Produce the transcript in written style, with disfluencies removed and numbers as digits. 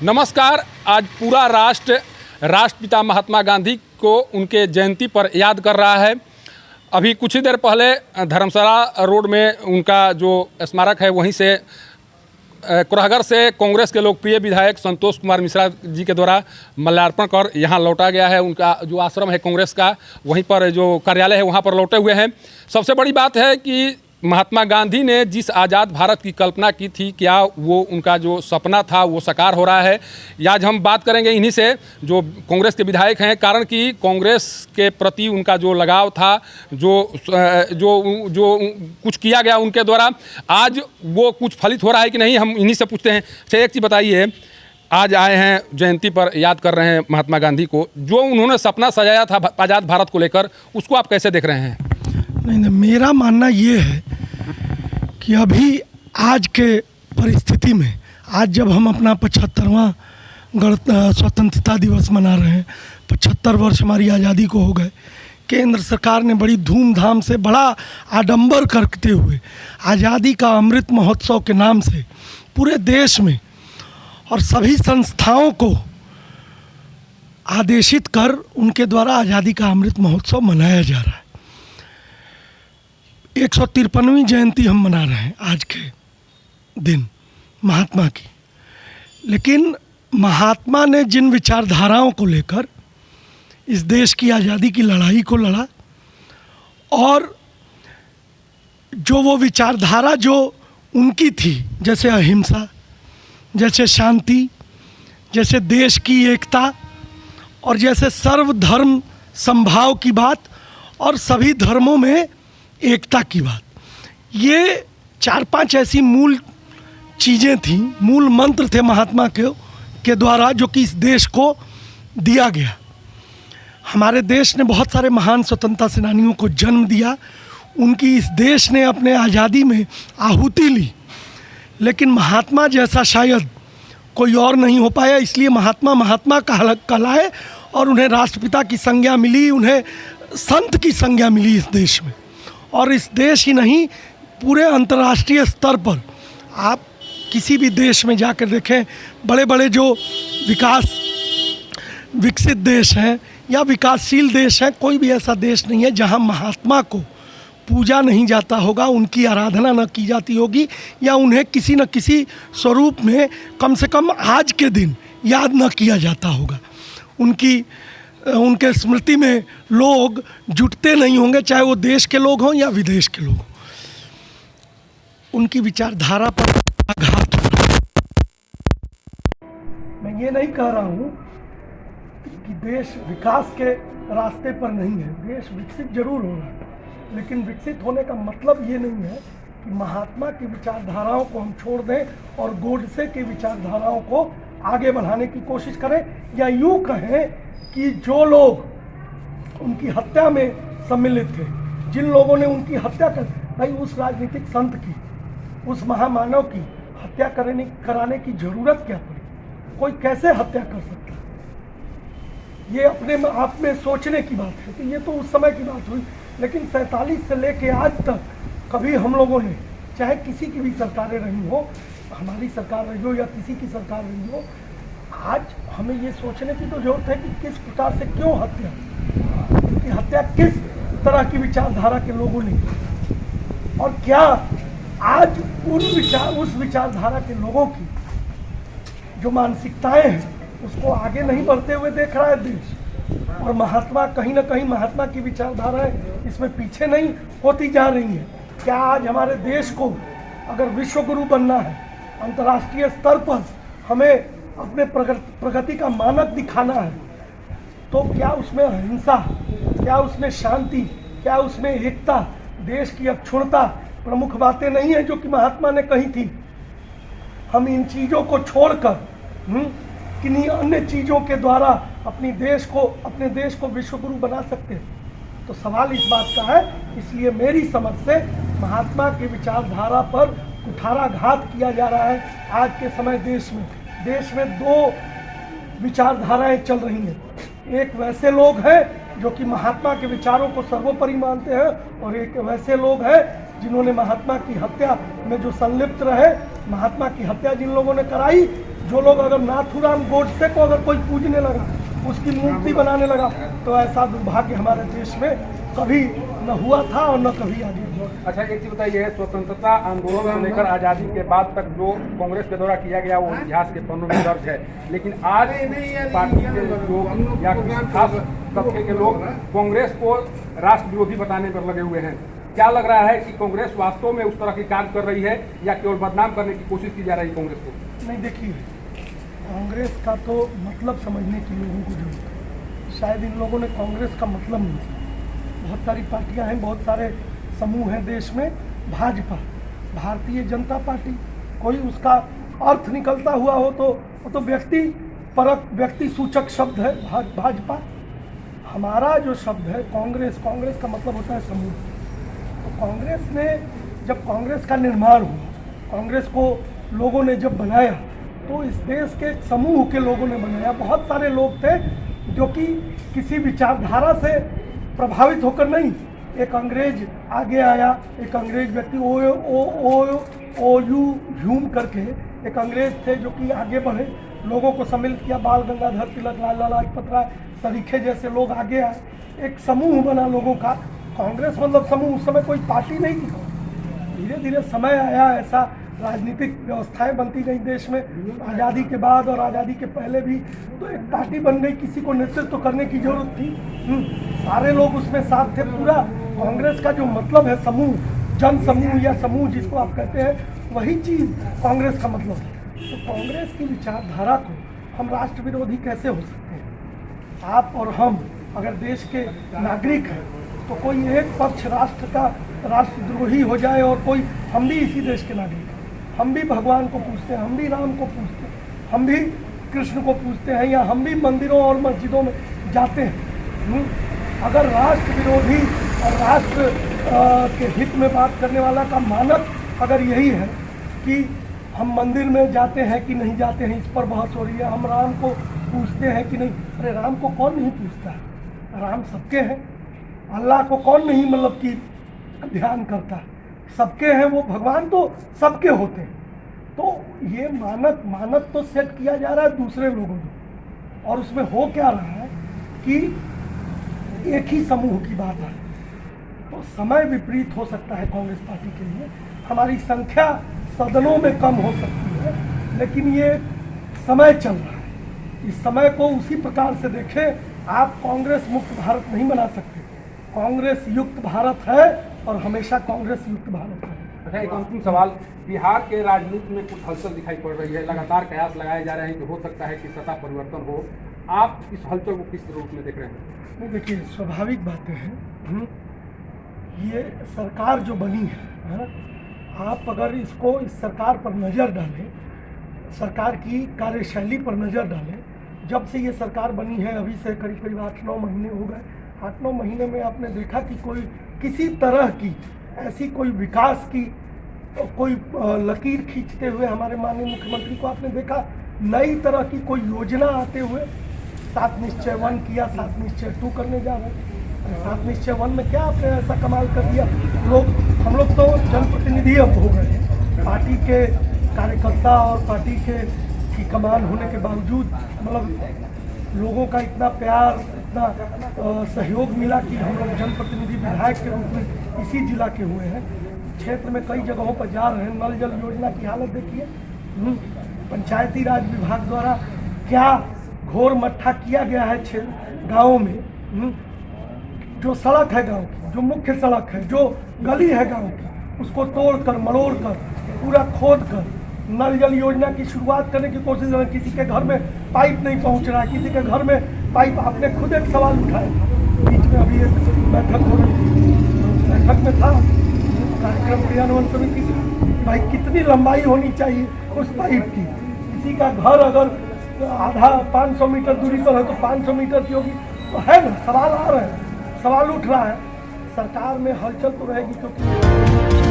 नमस्कार। आज पूरा राष्ट्रपिता महात्मा गांधी को उनके जयंती पर याद कर रहा है। अभी कुछ ही देर पहले धर्मशाला रोड में उनका जो स्मारक है वहीं से कुराहगर से कांग्रेस के लोकप्रिय विधायक संतोष कुमार मिश्रा जी के द्वारा माल्यार्पण कर यहाँ लौटा गया है। उनका जो आश्रम है कांग्रेस का, वहीं पर जो कार्यालय है वहाँ पर लौटे हुए हैं। सबसे बड़ी बात है कि महात्मा गांधी ने जिस आज़ाद भारत की कल्पना की थी, क्या वो उनका जो सपना था वो साकार हो रहा है। आज हम बात करेंगे इन्हीं से जो कांग्रेस के विधायक हैं, कारण कि कांग्रेस के प्रति उनका जो लगाव था, जो कुछ किया गया उनके द्वारा, आज वो कुछ फलित हो रहा है कि नहीं, हम इन्हीं से पूछते हैं। अच्छा, एक चीज़ बताइए, आज आए हैं जयंती पर याद कर रहे हैं महात्मा गांधी को, जो उन्होंने सपना सजाया था आज़ाद भारत को लेकर, उसको आप कैसे देख रहे हैं? नहीं, मेरा मानना ये है कि अभी आज के परिस्थिति में, आज जब हम अपना 75वां स्वतंत्रता दिवस मना रहे हैं, 75 वर्ष हमारी आज़ादी को हो गए, केंद्र सरकार ने बड़ी धूमधाम से, बड़ा आडंबर करते हुए आज़ादी का अमृत महोत्सव के नाम से पूरे देश में और सभी संस्थाओं को आदेशित कर उनके द्वारा आज़ादी का अमृत महोत्सव मनाया जा रहा है। 153वीं जयंती हम मना रहे हैं आज के दिन महात्मा की। लेकिन महात्मा ने जिन विचारधाराओं को लेकर इस देश की आज़ादी की लड़ाई को लड़ा, और जो वो विचारधारा जो उनकी थी, जैसे अहिंसा, जैसे शांति, जैसे देश की एकता, और जैसे सर्वधर्म समभाव की बात और सभी धर्मों में एकता की बात, ये 4-5 ऐसी मूल चीज़ें थीं, मूल मंत्र थे महात्मा के द्वारा, जो कि इस देश को दिया गया। हमारे देश ने बहुत सारे महान स्वतंत्रता सेनानियों को जन्म दिया, उनकी इस देश ने अपने आज़ादी में आहुति ली, लेकिन महात्मा जैसा शायद कोई और नहीं हो पाया। इसलिए महात्मा कहलाए और उन्हें राष्ट्रपिता की संज्ञा मिली, उन्हें संत की संज्ञा मिली इस देश में। और इस देश ही नहीं, पूरे अंतर्राष्ट्रीय स्तर पर आप किसी भी देश में जाकर देखें, बड़े बड़े जो विकसित देश हैं या विकासशील देश हैं, कोई भी ऐसा देश नहीं है जहां महात्मा को पूजा नहीं जाता होगा, उनकी आराधना न की जाती होगी, या उन्हें किसी न किसी स्वरूप में कम से कम आज के दिन याद न किया जाता होगा। उनके स्मृति में लोग जुटते नहीं होंगे, चाहे वो देश के लोग हों या विदेश के लोग हों। उनकी विचारधारा पर आघात हो रहा है। मैं ये नहीं कह रहा हूँ कि देश विकास के रास्ते पर नहीं है, देश विकसित जरूर हो रहा है, लेकिन विकसित होने का मतलब ये नहीं है कि महात्मा की विचारधाराओं को हम छोड़ दें और गोडसे की विचारधाराओं को आगे बढ़ाने की कोशिश करें, या यूँ कहें कि जो लोग उनकी हत्या में सम्मिलित थे, जिन लोगों ने उनकी हत्या कर, भाई उस राजनीतिक संत की, उस महामानव की हत्या कराने की जरूरत क्या पड़ी? कोई कैसे हत्या कर सकता है? ये अपने आप में सोचने की बात है कि ये तो उस समय की बात हुई, लेकिन 47 से लेके आज तक कभी हम लोगों ने, चाहे किसी की भी सरकारें रही हो, हमारी सरकार रही हो या किसी की सरकार रही हो, आज हमें ये सोचने की तो जरूरत है कि किस प्रकार से, क्यों हत्या, कि हत्या किस तरह की विचारधारा के लोगों ने, और क्या आज उस विचारधारा के लोगों की जो मानसिकताएं हैं उसको आगे नहीं बढ़ते हुए देख रहा है देश। और महात्मा, कहीं ना कहीं महात्मा की विचारधाराएं इसमें पीछे नहीं होती जा रही हैं। क्या आज हमारे देश को अगर विश्व गुरु बनना है, अंतर्राष्ट्रीय स्तर पर हमें अपने प्रगति का मानक दिखाना है, तो क्या उसमें अहिंसा, क्या उसमें शांति, क्या उसमें एकता, देश की अक्षुण्णता प्रमुख बातें नहीं है जो कि महात्मा ने कही थी? हम इन चीज़ों को छोड़कर किन्हीं अन्य चीज़ों के द्वारा अपने देश को विश्व गुरु बना सकते हैं? तो सवाल इस बात का है। इसलिए मेरी समझ से महात्मा की विचारधारा पर कुठाराघात किया जा रहा है। आज के समय देश में 2 विचारधाराएं चल रही हैं। एक वैसे लोग हैं जो कि महात्मा के विचारों को सर्वोपरि मानते हैं, और एक वैसे लोग हैं जिन्होंने महात्मा की हत्या में जो संलिप्त रहे, महात्मा की हत्या जिन लोगों ने कराई, जो लोग अगर नाथूराम गोडसे को अगर कोई पूजने लगा, उसकी मूर्ति बनाने लगा, तो ऐसा दुर्भाग्य हमारे देश में कभी न हुआ था और न कभी आगे हुआ। अच्छा, एक चीज बताइए, स्वतंत्रता आंदोलन से लेकर आज़ादी के बाद तक जो कांग्रेस के द्वारा किया गया वो इतिहास के पन्नों में दर्ज है, लेकिन आज पार्टी के लोग या किसी खास तबके के लोग कांग्रेस को राष्ट्र विरोधी बताने पर लगे हुए हैं। क्या लग रहा है कि कांग्रेस वास्तव में उस तरह की कार्य कर रही है या केवल बदनाम करने की कोशिश की जा रही है कांग्रेस को? नहीं, देखिए, कांग्रेस का तो मतलब समझने की लोगों को जरूरत है। शायद इन लोगों ने कांग्रेस का मतलब नहीं समझा। बहुत सारी पार्टियां हैं, बहुत सारे समूह हैं देश में। भाजपा, भारतीय जनता पार्टी, कोई उसका अर्थ निकलता हुआ हो तो वो तो व्यक्ति परक, व्यक्ति सूचक शब्द है भाजपा। हमारा जो शब्द है कांग्रेस, कांग्रेस का मतलब होता है समूह। तो कांग्रेस ने, जब कांग्रेस का निर्माण हुआ, कांग्रेस को लोगों ने जब बनाया, तो इस देश के एक समूह के लोगों ने बनाया। बहुत सारे लोग थे जो कि किसी विचारधारा से प्रभावित होकर नहीं, एक अंग्रेज आगे आया, एक अंग्रेज व्यक्ति ओ यू ह्यूम करके एक अंग्रेज थे जो कि आगे बढ़े, लोगों को सम्मिलित किया। बाल गंगाधर तिलक, लाला लाजपत राय, सरीखे जैसे लोग आगे आए, एक समूह बना लोगों का। कांग्रेस मतलब समूह, उस समय कोई पार्टी नहीं थी। धीरे धीरे समय आया, ऐसा राजनीतिक व्यवस्थाएं बनती गई देश में, आज़ादी के बाद और आज़ादी के पहले भी। तो एक पार्टी बन गई, किसी को नेतृत्व करने की जरूरत थी। सारे लोग उसमें साथ थे। पूरा कांग्रेस का जो मतलब है समूह, जन समूह या समूह जिसको आप कहते हैं, वही चीज़ कांग्रेस का मतलब है। तो कांग्रेस की विचारधारा को हम राष्ट्र विरोधी कैसे हो सकते हैं? आप और हम अगर देश के नागरिक हैं तो कोई एक पक्ष राष्ट्र का राष्ट्रद्रोही हो जाए और कोई, हम भी इसी देश के नागरिक हैं, हम भी भगवान को पूजते हैं, हम भी राम को पूजते हैं, हम भी कृष्ण को पूजते हैं, या हम भी मंदिरों और मस्जिदों में जाते हैं। अगर राष्ट्र विरोधी और राष्ट्र के हित में बात करने वाला का मानक अगर यही है कि हम मंदिर में जाते हैं कि नहीं जाते हैं, इस पर बहस हो रही है, हम राम को पूजते हैं कि नहीं। अरे राम को कौन नहीं पूजता है? राम सबके हैं। अल्लाह को कौन नहीं मतलब कि ध्यान करता है? सबके हैं वो। भगवान तो सबके होते हैं। तो ये मानक तो सेट किया जा रहा है दूसरे लोगों को, और उसमें हो क्या रहा है कि एक ही समूह की बात है। तो समय विपरीत हो सकता है कांग्रेस पार्टी के लिए, हमारी संख्या सदनों में कम हो सकती है, लेकिन ये समय चल रहा है। इस समय को उसी प्रकार से देखें। आप कांग्रेस मुक्त भारत नहीं बना सकते। कांग्रेस युक्त भारत है और हमेशा कांग्रेस युक्त भारत है। अच्छा, एक अंतिम सवाल, बिहार के राजनीति में कुछ हलचल दिखाई पड़ रही है, लगातार कयास लगाए जा रहे हैं कि हो सकता है कि सत्ता परिवर्तन हो। आप इस हलचल को किस रूप में देख रहे हैं? नहीं, देखिए, स्वाभाविक बातें हैं। ये सरकार जो बनी है, आप अगर इसको, इस सरकार पर नज़र डालें, सरकार की कार्यशैली पर नज़र डालें, जब से ये सरकार बनी है अभी से करीब 8-9 महीने हो गए। 8-9 महीने में आपने देखा कि कोई किसी तरह की ऐसी कोई विकास की कोई लकीर खींचते हुए हमारे माननीय मुख्यमंत्री को आपने देखा? नई तरह की कोई योजना आते हुए? 7 निश्चय 1 किया, 7 निश्चय 2 करने जा रहे हैं। 7 निश्चय 1 में क्या आपने ऐसा कमाल कर दिया? हम लोग तो जनप्रतिनिधि अब हो गए हैं, पार्टी के कार्यकर्ता और पार्टी की कमान होने के बावजूद मतलब लोगों का इतना प्यार, इतना सहयोग मिला कि हम लोग जनप्रतिनिधि विधायक के रूप में इसी जिला के हुए हैं। क्षेत्र में कई जगहों पर जा रहे हैं। नल जल योजना की हालत देखिए। पंचायती राज विभाग द्वारा क्या घोर मट्ठा किया गया है गाँव में। जो सड़क है गाँव की, जो मुख्य सड़क है, जो गली है गाँव की, उसको तोड़कर मरोड़कर पूरा खोद कर नल जल योजना की शुरुआत करने की कोशिश है। किसी के घर में पाइप नहीं पहुंच रहा है, किसी के घर में पाइप। आपने खुद एक सवाल उठाया था, बीच में अभी एक बैठक हो रही थी, बैठक में था कार्यक्रम क्रियान्वयन समिति की, भाई कितनी लंबाई होनी चाहिए उस पाइप की। किसी का घर अगर आधा 500 मीटर दूरी पर है तो 500 मीटर की होगी। तो है ना, सवाल आ रहे हैं, सवाल उठ रहा है। सरकार में हलचल तो रहेगी, क्योंकि